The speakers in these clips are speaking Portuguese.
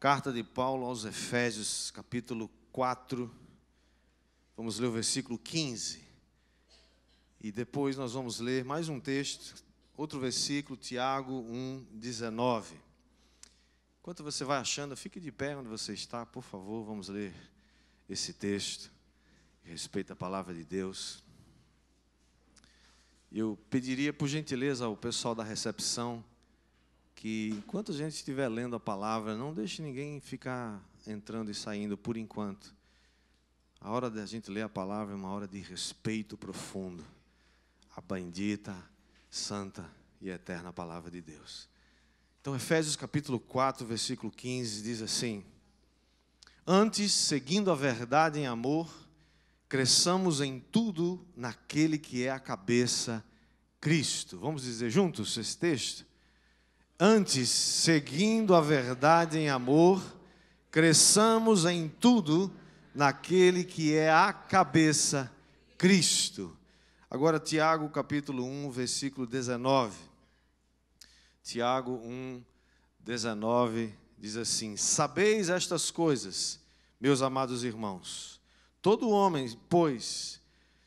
Carta de Paulo aos Efésios, capítulo 4, vamos ler o versículo 15. E depois nós vamos ler mais um texto, outro versículo, Tiago 1, 19. Enquanto você vai achando, fique de pé onde você está, por favor, vamos ler esse texto. Respeita a palavra de Deus. Eu pediria, por gentileza, ao pessoal da recepção, que enquanto a gente estiver lendo a palavra, não deixe ninguém ficar entrando e saindo por enquanto. A hora da gente ler a palavra é uma hora de respeito profundo à bendita, santa e eterna palavra de Deus. Então, Efésios capítulo 4, versículo 15, diz assim: Antes, seguindo a verdade em amor, cresçamos em tudo naquele que é a cabeça, Cristo. Vamos dizer juntos esse texto? Antes, seguindo a verdade em amor, cresçamos em tudo naquele que é a cabeça, Cristo. Agora, Tiago, capítulo 1, versículo 19. Tiago 1, 19, diz assim: Sabeis estas coisas, meus amados irmãos. Todo homem, pois,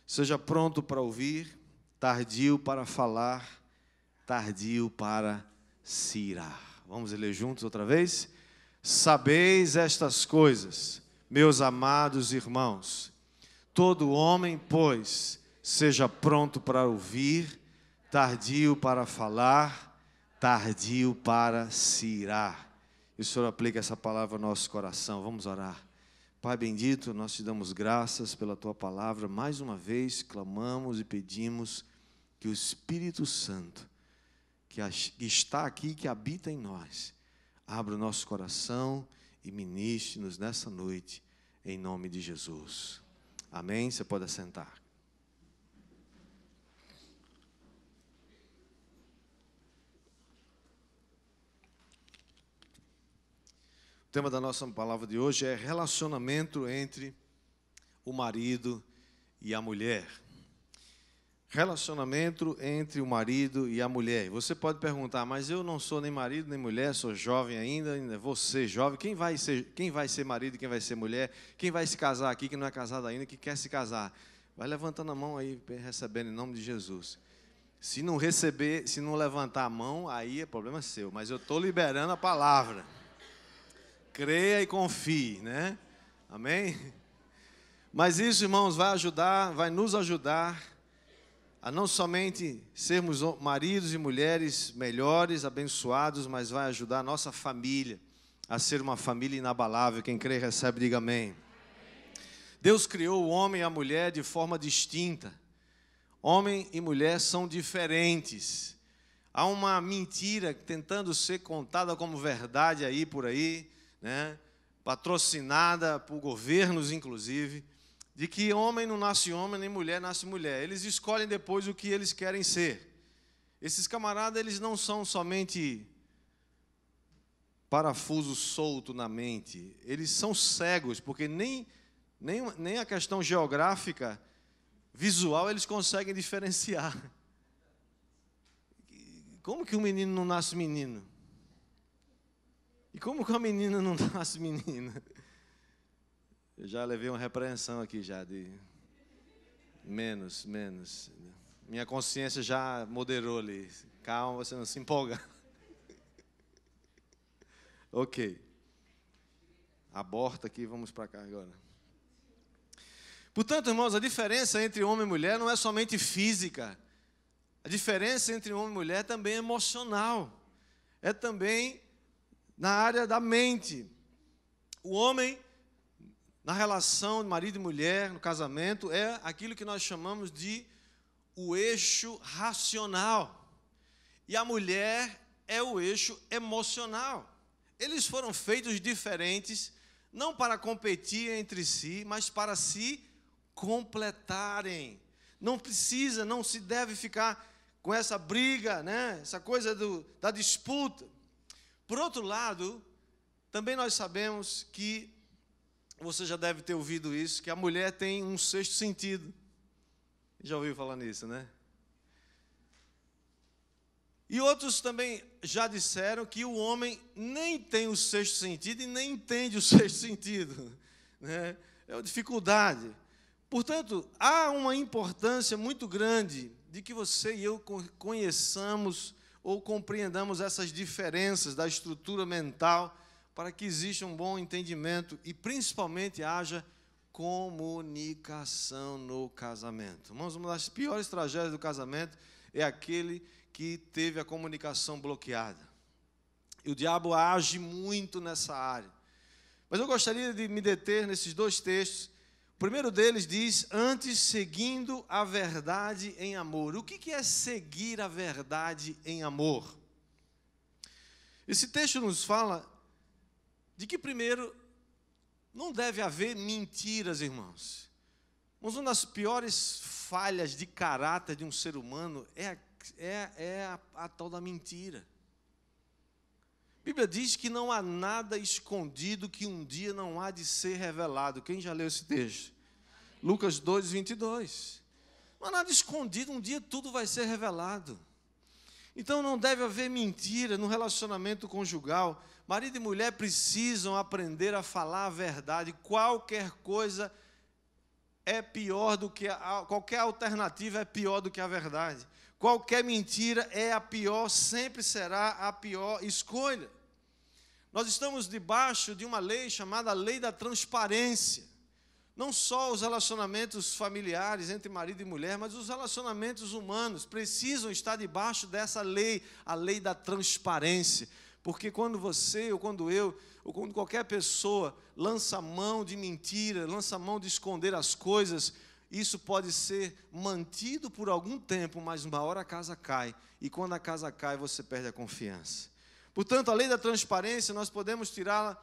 seja pronto para ouvir, tardio para falar, tardio para se irar. Vamos ler juntos outra vez? Sabeis estas coisas, meus amados irmãos. Todo homem, pois, seja pronto para ouvir, tardio para falar, tardio para se irar. E o Senhor aplica essa palavra ao nosso coração. Vamos orar. Pai bendito, nós te damos graças pela tua palavra. Mais uma vez, clamamos e pedimos que o Espírito Santo, que está aqui, que habita em nós, abra o nosso coração e ministre-nos nessa noite, em nome de Jesus. Amém? Você pode assentar. O tema da nossa palavra de hoje é relacionamento entre o marido e a mulher. Relacionamento entre o marido e a mulher. Você pode perguntar, mas eu não sou nem marido nem mulher, sou jovem ainda vou ser jovem. Quem vai ser marido e quem vai ser mulher? Quem vai se casar aqui, que não é casado ainda, que quer se casar? Vai levantando a mão aí, recebendo em nome de Jesus. Se não receber, se não levantar a mão, aí é problema seu. Mas eu estou liberando a palavra. Creia e confie, né? Amém? Mas isso, irmãos, vai nos ajudar a não somente sermos maridos e mulheres melhores, abençoados, mas vai ajudar a nossa família a ser uma família inabalável. Quem crê, recebe, diga amém. Deus criou o homem e a mulher de forma distinta. Homem e mulher são diferentes. Há uma mentira tentando ser contada como verdade aí por aí, né? Patrocinada por governos, inclusive, de que homem não nasce homem, nem mulher nasce mulher. Eles escolhem depois o que eles querem ser. Esses camaradas, eles não são somente parafuso solto na mente. Eles são cegos, porque nem a questão geográfica, visual, eles conseguem diferenciar. Como que um menino não nasce menino? E como que uma menina não nasce menina? Eu já levei uma repreensão aqui já de menos. Minha consciência já moderou ali. Calma, você não se empolga. Ok. Aborta aqui, vamos para cá agora. Portanto, irmãos, a diferença entre homem e mulher não é somente física. A diferença entre homem e mulher também é emocional. É também na área da mente. O homem, na relação de marido e mulher, no casamento, é aquilo que nós chamamos de o eixo racional. E a mulher é o eixo emocional. Eles foram feitos diferentes, não para competir entre si, mas para se completarem. Não se deve ficar com essa briga, né? Essa coisa da disputa. Por outro lado, também nós sabemos que, você já deve ter ouvido isso, que a mulher tem um sexto sentido. Já ouviu falar nisso, né? E outros também já disseram que o homem nem tem o sexto sentido e nem entende o sexto sentido, né? É uma dificuldade. Portanto, há uma importância muito grande de que você e eu conheçamos ou compreendamos essas diferenças da estrutura mental para que exista um bom entendimento e, principalmente, haja comunicação no casamento. Irmãos, uma das piores tragédias do casamento é aquele que teve a comunicação bloqueada. E o diabo age muito nessa área. Mas eu gostaria de me deter nesses dois textos. O primeiro deles diz, antes seguindo a verdade em amor. O que é seguir a verdade em amor? Esse texto nos fala de que, primeiro, não deve haver mentiras, irmãos. Mas uma das piores falhas de caráter de um ser humano é a tal da mentira. A Bíblia diz que não há nada escondido que um dia não há de ser revelado. Quem já leu esse texto? Lucas 2, 22. Não há nada escondido, um dia tudo vai ser revelado. Então não deve haver mentira no relacionamento conjugal. Marido e mulher precisam aprender a falar a verdade. Qualquer coisa é pior do que qualquer alternativa é pior do que a verdade. Qualquer mentira é a pior, sempre será a pior escolha. Nós estamos debaixo de uma lei chamada Lei da Transparência. Não só os relacionamentos familiares entre marido e mulher, mas os relacionamentos humanos precisam estar debaixo dessa lei, a lei da transparência. Porque quando você, ou quando eu, ou quando qualquer pessoa lança mão de mentira, lança mão de esconder as coisas, isso pode ser mantido por algum tempo, mas uma hora a casa cai. E quando a casa cai, você perde a confiança. Portanto, a lei da transparência, nós podemos tirá-la,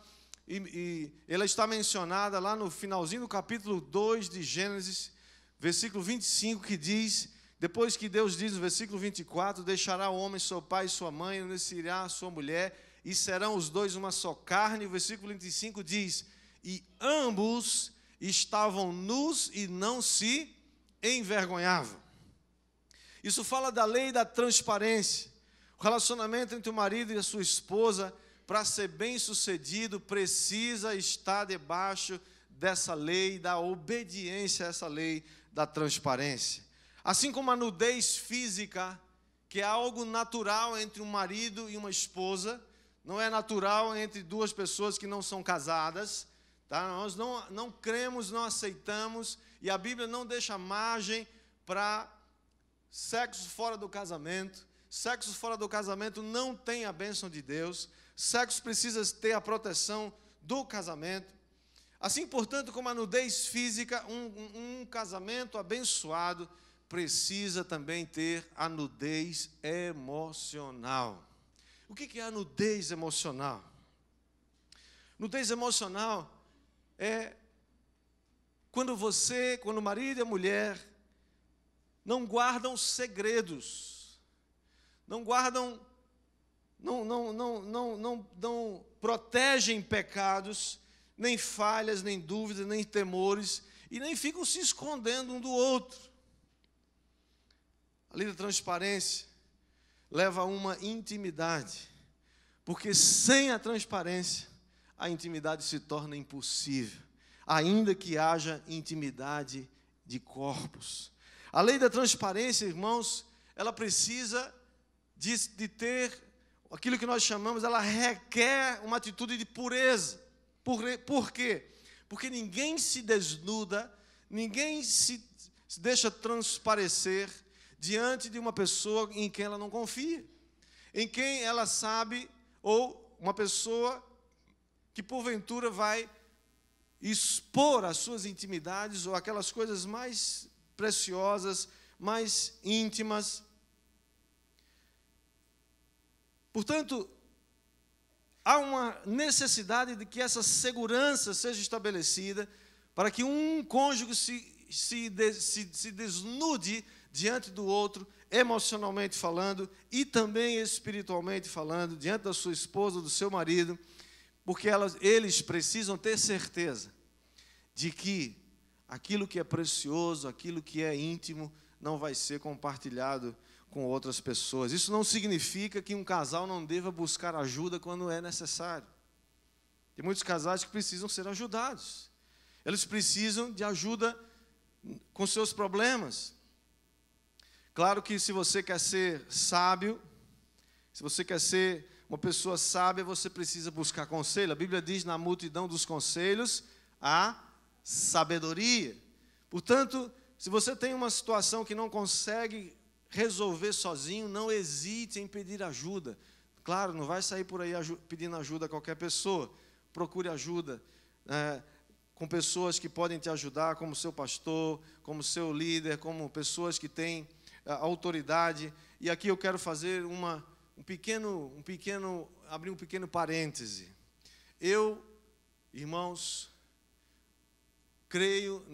e ela está mencionada lá no finalzinho do capítulo 2 de Gênesis, versículo 25, que diz, depois que Deus diz no versículo 24, deixará o homem seu pai e sua mãe, unir-se-á a sua mulher, e serão os dois uma só carne. O versículo 25 diz, e ambos estavam nus e não se envergonhavam. Isso fala da lei da transparência. O relacionamento entre o marido e a sua esposa, para ser bem sucedido, precisa estar debaixo dessa lei, da obediência a essa lei da transparência. Assim como a nudez física, que é algo natural entre um marido e uma esposa, não é natural entre duas pessoas que não são casadas, tá? Nós não cremos, não aceitamos, e a Bíblia não deixa margem para sexo fora do casamento. Sexo fora do casamento não tem a bênção de Deus. Sexo precisa ter a proteção do casamento. Assim, portanto, como a nudez física, um casamento abençoado precisa também ter a nudez emocional. O que é a nudez emocional? Nudez emocional é quando o marido e a mulher não guardam segredos, não protegem pecados, nem falhas, nem dúvidas, nem temores, e nem ficam se escondendo um do outro. A lei da transparência leva a uma intimidade, porque sem a transparência, a intimidade se torna impossível, ainda que haja intimidade de corpos. A lei da transparência, irmãos, ela precisa de ter aquilo que nós chamamos, ela requer uma atitude de pureza. Por quê? Porque ninguém se desnuda, ninguém se deixa transparecer diante de uma pessoa em quem ela não confia, em quem ela sabe, ou uma pessoa que porventura vai expor as suas intimidades ou aquelas coisas mais preciosas, mais íntimas. Portanto, há uma necessidade de que essa segurança seja estabelecida para que um cônjuge se desnude diante do outro, emocionalmente falando e também espiritualmente falando, diante da sua esposa, do seu marido, porque eles precisam ter certeza de que aquilo que é precioso, aquilo que é íntimo, não vai ser compartilhado com outras pessoas. Isso não significa que um casal não deva buscar ajuda quando é necessário. Tem muitos casais que precisam ser ajudados. Eles precisam de ajuda com seus problemas. Claro que se você quer ser sábio, se você quer ser uma pessoa sábia, você precisa buscar conselho. A Bíblia diz: na multidão dos conselhos há sabedoria. Portanto, se você tem uma situação que não consegue resolver sozinho, não hesite em pedir ajuda. Claro, não vai sair por aí pedindo ajuda a qualquer pessoa. Procure ajuda com pessoas que podem te ajudar, como seu pastor, como seu líder, como pessoas que têm autoridade. E aqui eu quero fazer abrir um pequeno parêntese. Eu, irmãos, creio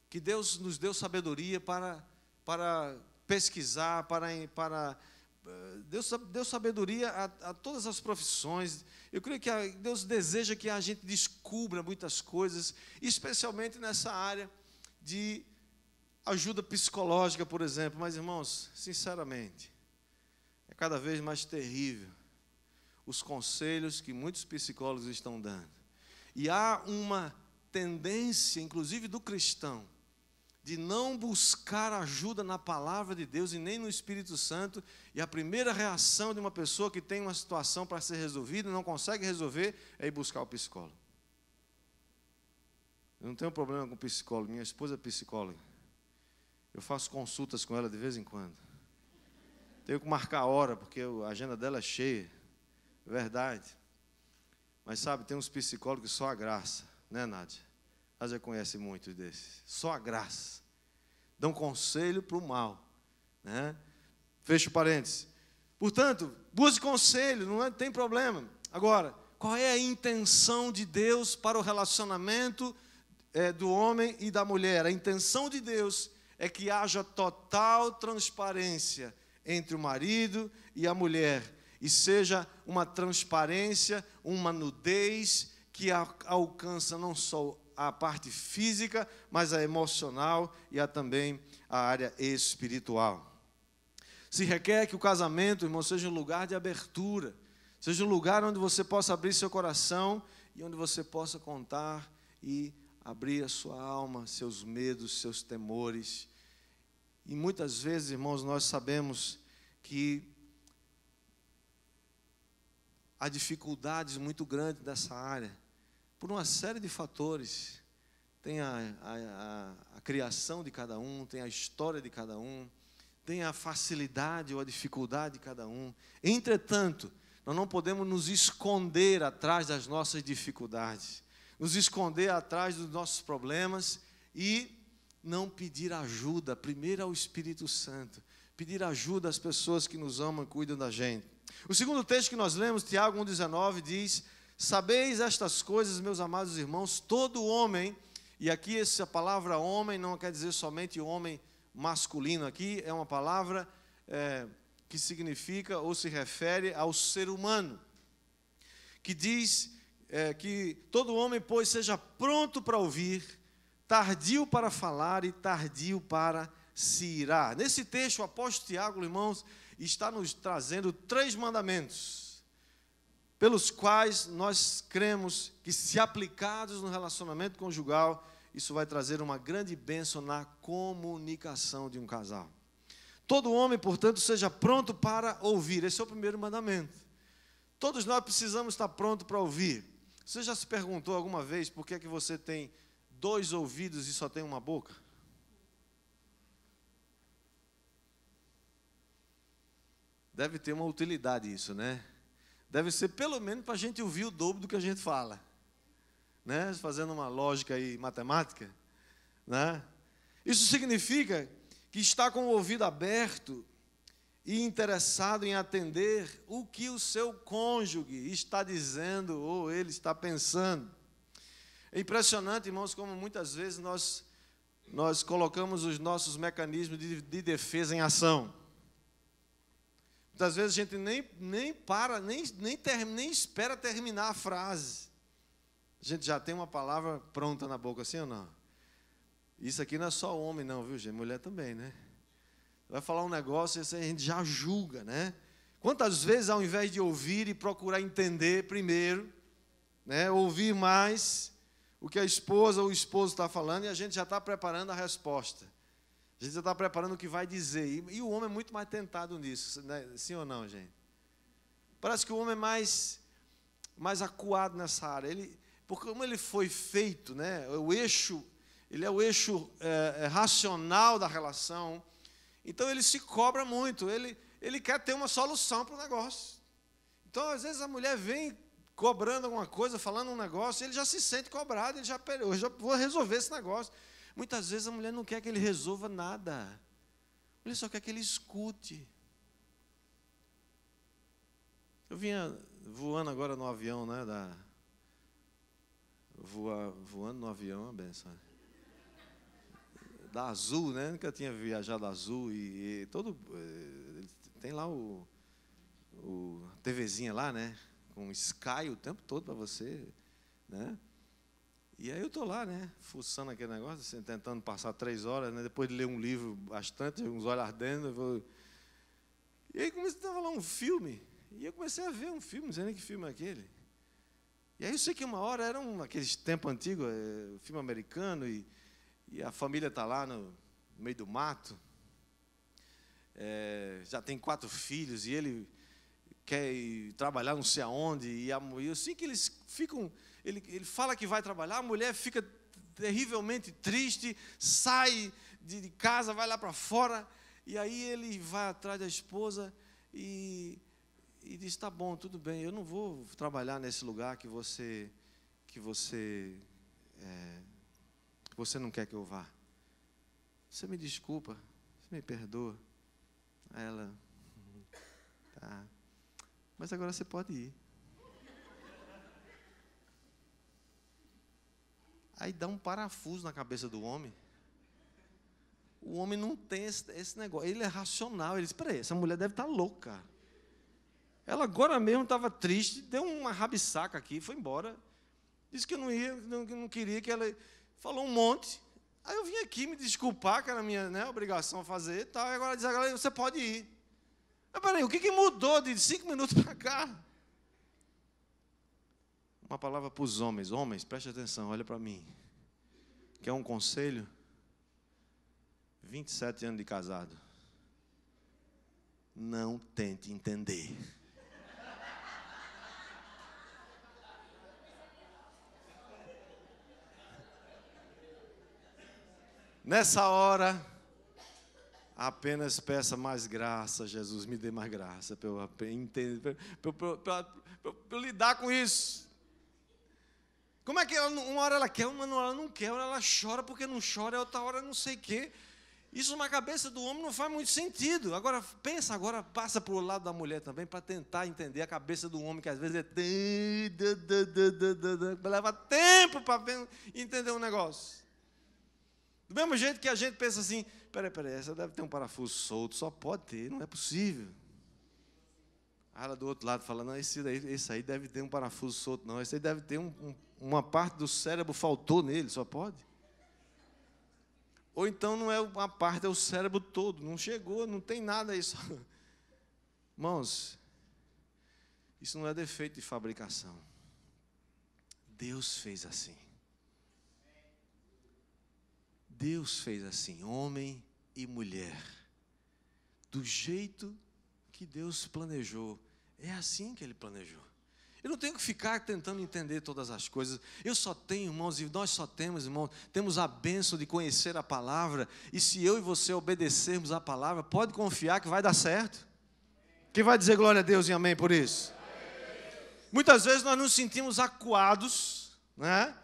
que Deus nos deu sabedoria para pesquisar, Deus deu sabedoria a todas as profissões. Eu creio que Deus deseja que a gente descubra muitas coisas, especialmente nessa área de ajuda psicológica, por exemplo. Mas, irmãos, sinceramente, é cada vez mais terrível os conselhos que muitos psicólogos estão dando. E há uma tendência, inclusive do cristão, de não buscar ajuda na palavra de Deus e nem no Espírito Santo. E a primeira reação de uma pessoa que tem uma situação para ser resolvida e não consegue resolver é ir buscar o psicólogo. Eu não tenho problema com psicólogo, minha esposa é psicóloga. Eu faço consultas com ela de vez em quando. Tenho que marcar a hora, porque a agenda dela é cheia. É verdade. Mas sabe, tem uns psicólogos que só a graça, né, Nádia? Ela já conhece muitos desses. Só a graça. Dão conselho para o mal, né? Fecho parênteses. Portanto, busque conselho, não tem problema. Agora, qual é a intenção de Deus para o relacionamento do homem e da mulher? A intenção de Deus é que haja total transparência entre o marido e a mulher. E seja uma transparência, uma nudez que alcança não só a parte física, mas a emocional e também a área espiritual. Se requer que o casamento, irmão, seja um lugar de abertura, seja um lugar onde você possa abrir seu coração e onde você possa contar e abrir a sua alma, seus medos, seus temores. E muitas vezes, irmãos, nós sabemos que há dificuldades muito grandes nessa área, por uma série de fatores. Tem a criação de cada um, tem a história de cada um, tem a facilidade ou a dificuldade de cada um. Entretanto, nós não podemos nos esconder atrás das nossas dificuldades, nos esconder atrás dos nossos problemas e não pedir ajuda, primeiro ao Espírito Santo, pedir ajuda às pessoas que nos amam e cuidam da gente. O segundo texto que nós lemos, Tiago 1,19, diz: sabeis estas coisas, meus amados irmãos, todo homem, e aqui essa palavra homem não quer dizer somente homem masculino, aqui é uma palavra que significa ou se refere ao ser humano, que diz que todo homem, pois, seja pronto para ouvir, tardio para falar e tardio para se irar. Nesse texto, o apóstolo Tiago, irmãos, está nos trazendo 3 mandamentos, pelos quais nós cremos que, se aplicados no relacionamento conjugal, isso vai trazer uma grande bênção na comunicação de um casal. Todo homem, portanto, seja pronto para ouvir. Esse é o primeiro mandamento. Todos nós precisamos estar prontos para ouvir. Você já se perguntou alguma vez por que é que você tem 2 ouvidos e só tem uma boca? Deve ter uma utilidade isso, né? Deve ser pelo menos para a gente ouvir o dobro do que a gente fala, né? Fazendo uma lógica aí matemática, né? Isso significa que está com o ouvido aberto e interessado em atender o que o seu cônjuge está dizendo ou ele está pensando. É impressionante, irmãos, como muitas vezes nós colocamos os nossos mecanismos de defesa em ação. Muitas vezes a gente nem espera terminar a frase. A gente já tem uma palavra pronta na boca, assim ou não? Isso aqui não é só homem não, viu, gente? Mulher também, né? Vai falar um negócio e a gente já julga, né? Quantas vezes, ao invés de ouvir e procurar entender primeiro, né, ouvir mais o que a esposa ou o esposo está falando, e a gente já está preparando a resposta. A gente já está preparando o que vai dizer. E o homem é muito mais tentado nisso, né? Sim ou não, gente? Parece que o homem é mais acuado nessa área. Porque como ele foi feito, né, ele é o eixo racional da relação, então ele se cobra muito, ele quer ter uma solução para o negócio. Então, às vezes, a mulher vem cobrando alguma coisa, falando um negócio, ele já se sente cobrado, eu já vou resolver esse negócio. Muitas vezes a mulher não quer que ele resolva nada, ele só quer que ele escute. Eu vinha voando agora no avião, né, voando no avião, uma benção. Da Azul, né? Nunca tinha viajado da Azul e tem lá a TVzinha lá, né? Com Sky o tempo todo para você, né? E aí eu estou lá, né? Fuçando aquele negócio, assim, tentando passar 3 horas, né? Depois de ler um livro bastante, uns olhos ardendo. E aí comecei a falar um filme. E eu comecei a ver um filme, não sei nem que filme é aquele. E aí eu sei que uma hora era aqueles tempos antigos, filme americano, e a família está lá no meio do mato, já tem 4 filhos, e ele quer ir trabalhar não sei aonde, e eu sei que eles ficam, ele fala que vai trabalhar, a mulher fica terrivelmente triste, sai de casa, vai lá para fora, e aí ele vai atrás da esposa e diz, tá bom, tudo bem, eu não vou trabalhar nesse lugar que você não quer que eu vá. Você me desculpa, você me perdoa. Aí ela, tá, mas agora você pode ir. Aí dá um parafuso na cabeça do homem. O homem não tem esse negócio, ele é racional, ele diz, peraí, essa mulher deve estar louca. Ela agora mesmo estava triste, deu uma rabisaca aqui, foi embora. Disse que eu não queria, que ela falou um monte. Aí eu vim aqui me desculpar, que era a minha, né, obrigação fazer e tal. E agora diz, agora você pode ir. Mas peraí, o que mudou de 5 minutos para cá? Uma palavra para os homens. Homens, preste atenção, olha para mim. Quer um conselho? 27 anos de casado. Não tente entender. Nessa hora, apenas peça mais graça, Jesus, me dê mais graça para eu entender, para eu lidar com isso. Como é que uma hora ela quer, uma hora ela não quer, uma hora ela chora porque não chora, outra hora não sei o quê. Isso na cabeça do homem não faz muito sentido. Agora, passa para o lado da mulher também, para tentar entender a cabeça do homem, que às vezes leva tempo para entender um negócio. Do mesmo jeito que a gente pensa assim, peraí, essa deve ter um parafuso solto, só pode ter, não é possível. Aí ela do outro lado fala, não, esse aí deve ter um parafuso solto, não, esse aí deve ter uma parte do cérebro faltou nele, só pode. Ou então não é uma parte, é o cérebro todo, não chegou, não tem nada aí. Irmãos, isso não é defeito de fabricação. Deus fez assim. Deus fez assim, homem e mulher, do jeito que Deus planejou, é assim que Ele planejou. Eu não tenho que ficar tentando entender todas as coisas, eu só tenho, irmãos, e nós só temos, irmãos, temos a bênção de conhecer a palavra, e se eu e você obedecermos a palavra, pode confiar que vai dar certo. Quem vai dizer glória a Deus e amém por isso? Muitas vezes nós nos sentimos acuados, né?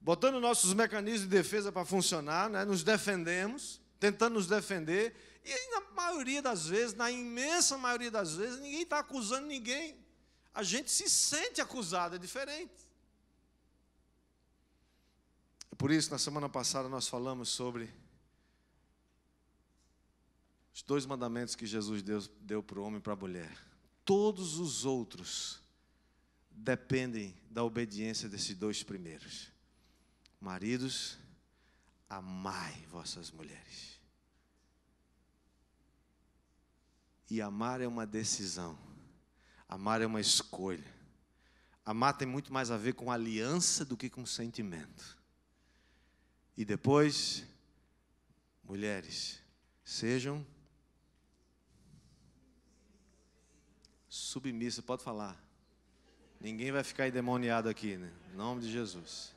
Botando nossos mecanismos de defesa para funcionar, né? Nos defendemos, tentando nos defender, e na maioria das vezes, na imensa maioria das vezes, ninguém está acusando ninguém. A gente se sente acusado, é diferente. Por isso, na semana passada, nós falamos sobre os 2 mandamentos que Jesus deu para o homem e para a mulher. Todos os outros dependem da obediência desses 2 primeiros. Maridos, amai vossas mulheres. E amar é uma decisão. Amar é uma escolha. Amar tem muito mais a ver com aliança do que com sentimento. E depois, mulheres, sejam submissas. Pode falar. Ninguém vai ficar endemoniado aqui, né? Em nome de Jesus.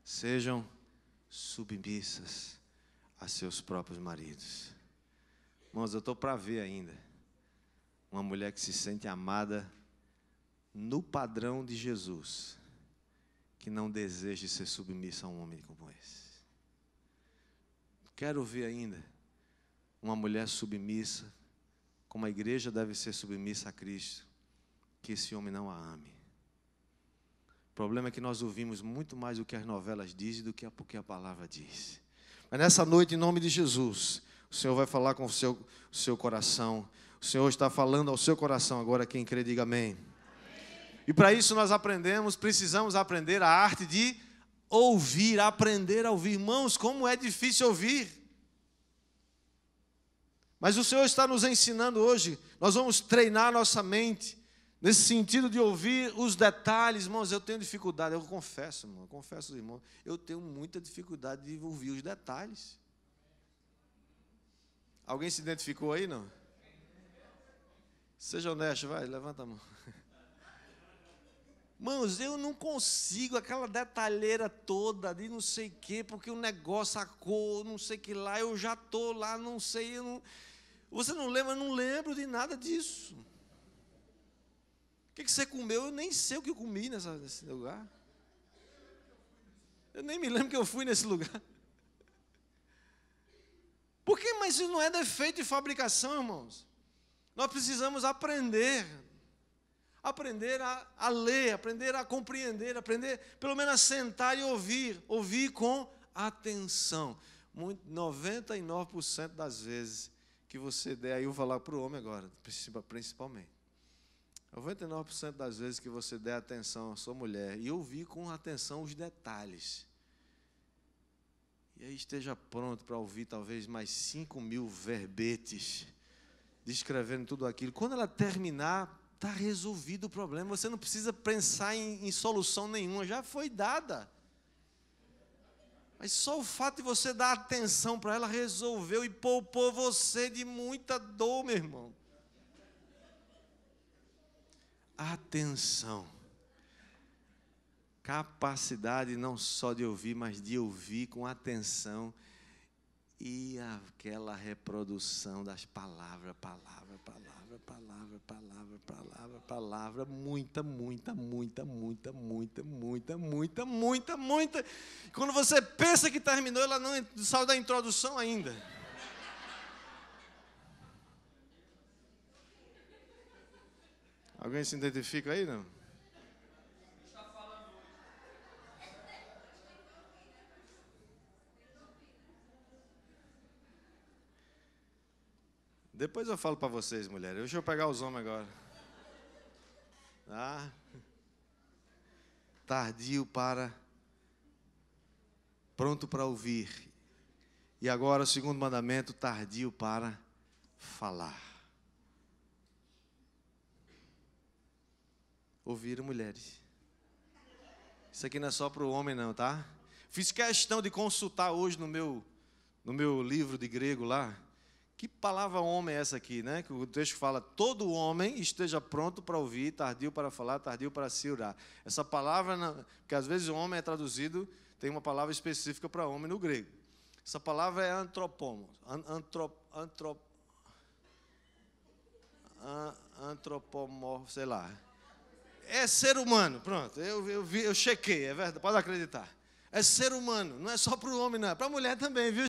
Sejam submissas a seus próprios maridos. Irmãos, eu estou para ver ainda uma mulher que se sente amada no padrão de Jesus, que não deseja ser submissa a um homem como esse. Quero ver ainda uma mulher submissa, como a igreja deve ser submissa a Cristo, que esse homem não a ame. O problema é que nós ouvimos muito mais o que as novelas dizem do que a palavra diz. Mas nessa noite, em nome de Jesus, o Senhor vai falar com o seu coração. O Senhor está falando ao seu coração agora. Quem crê, diga amém. E para isso nós precisamos aprender a arte de ouvir, aprender a ouvir. Irmãos, como é difícil ouvir. Mas o Senhor está nos ensinando hoje. Nós vamos treinar nossa mente nesse sentido de ouvir os detalhes. Irmãos, eu tenho dificuldade, eu confesso, irmão, irmão, eu tenho muita dificuldade de ouvir os detalhes. Alguém se identificou aí, não? Seja honesto, vai, levanta a mão. Irmãos, eu não consigo aquela detalheira toda de não sei o quê, porque o negócio, a cor, não sei o que lá, eu já estou lá, não sei, você não lembra? Eu não lembro de nada disso. O que você comeu? Eu nem sei o que eu comi nesse lugar. Eu nem me lembro que eu fui nesse lugar. Por quê? Mas isso não é defeito de fabricação, irmãos. Nós precisamos aprender a ler, aprender a compreender, aprender pelo menos a sentar e ouvir com atenção. 99% das vezes que você der, aí eu vou falar para o homem agora, principalmente. 99% das vezes que você der atenção à sua mulher e ouvir com atenção os detalhes. E aí esteja pronto para ouvir talvez mais 5.000 verbetes, descrevendo tudo aquilo. Quando ela terminar, está resolvido o problema. Você não precisa pensar em solução nenhuma, já foi dada. Mas só o fato de você dar atenção para ela resolveu e poupou você de muita dor, meu irmão. Atenção. Capacidade não só de ouvir, mas de ouvir com atenção. E aquela reprodução das palavras, muita. Quando você pensa que terminou, ela não saiu da introdução ainda. Alguém se identifica aí, não? Depois eu falo para vocês, mulheres. Deixa eu pegar os homens agora. Tá? Tardio para, pronto para ouvir. E agora o segundo mandamento, tardio para falar. Ouvir, mulheres. Isso aqui não é só para o homem não, tá? Fiz questão de consultar hoje no meu livro de grego lá. Que palavra homem é essa aqui, né? Que o texto fala, todo homem esteja pronto para ouvir, tardio para falar, tardio para se irar. Essa palavra, porque às vezes o homem é traduzido, tem uma palavra específica para homem no grego. Essa palavra é antropomos, antropomorfo, sei lá. É ser humano, pronto, eu chequei, é verdade, pode acreditar. É ser humano, não é só para o homem, não, é para a mulher também, viu?